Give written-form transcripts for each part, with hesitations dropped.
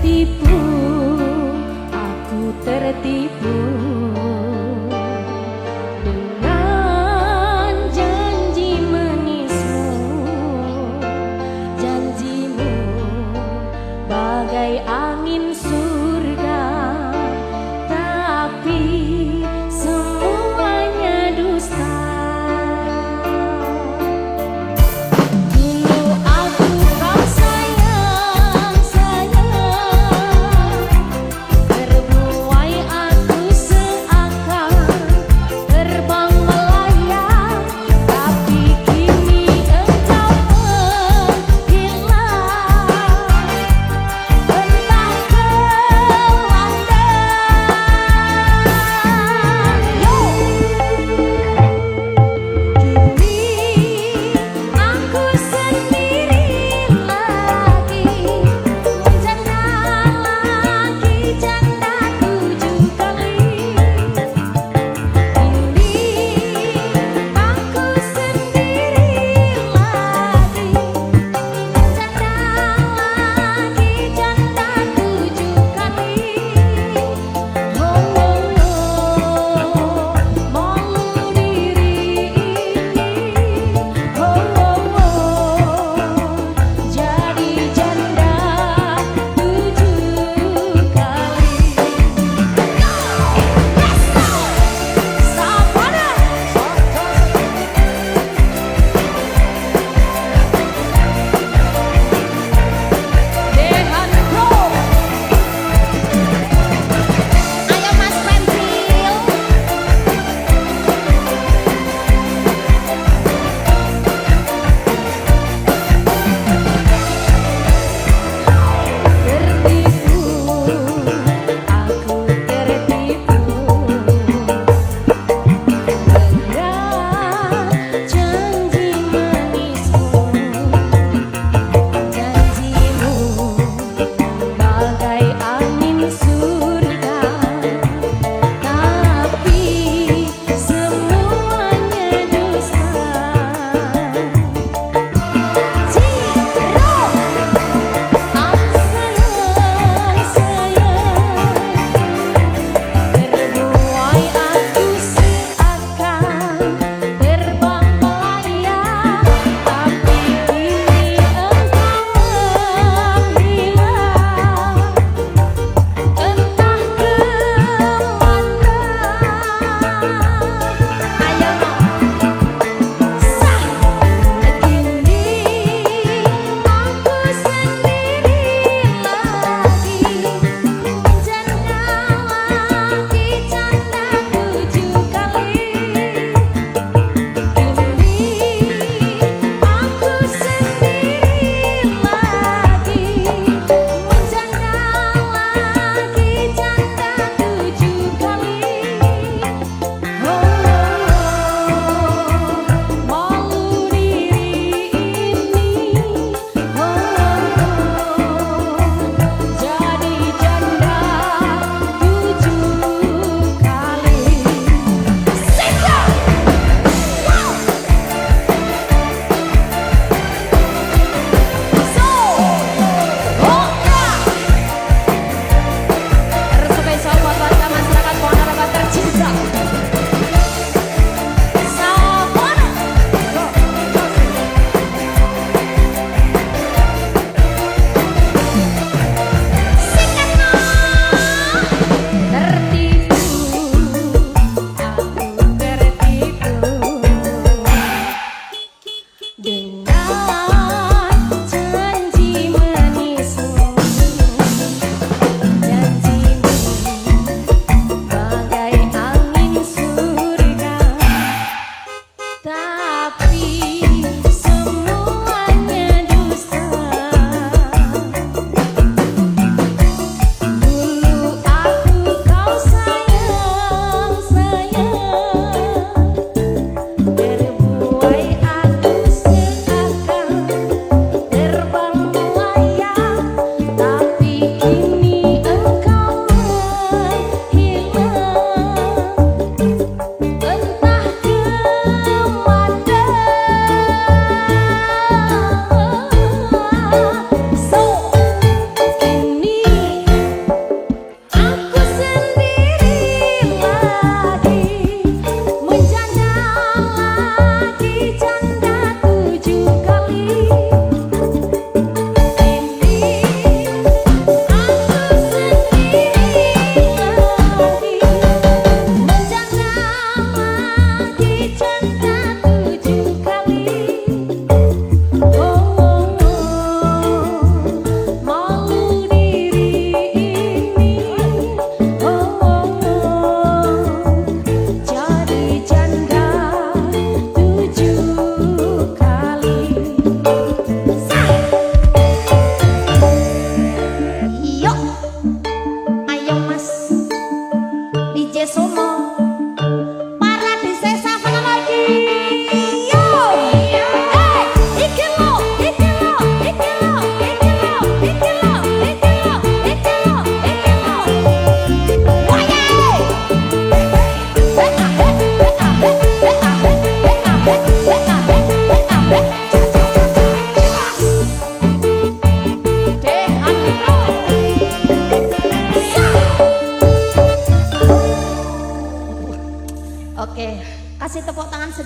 tertipu, aku tertipu dengan janji manismu. Janjimu bagai angin surga, tapi semuanya dusta. Dulu aku kau sayang, sayang, terbuai aku seakan terbang melayang, tapi kini engkau menghilang, entah kemana. Kini aku sendiri lagi, menjanda lagi, janda 7 kali. Kini aku sendiri lagi, menjanda lagi, janda 7 kali. Mau diri ini, jadi janda 7 kali. Sabana Dehan Bro, ayo Mas Pensil. Tertipu, aku tertipu dengan janji manismu. Janjimu bagai angin surga, tapi semuanya dusta. Ciro, aku sayang,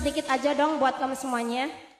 sedikit aja dong buat kamu semuanya.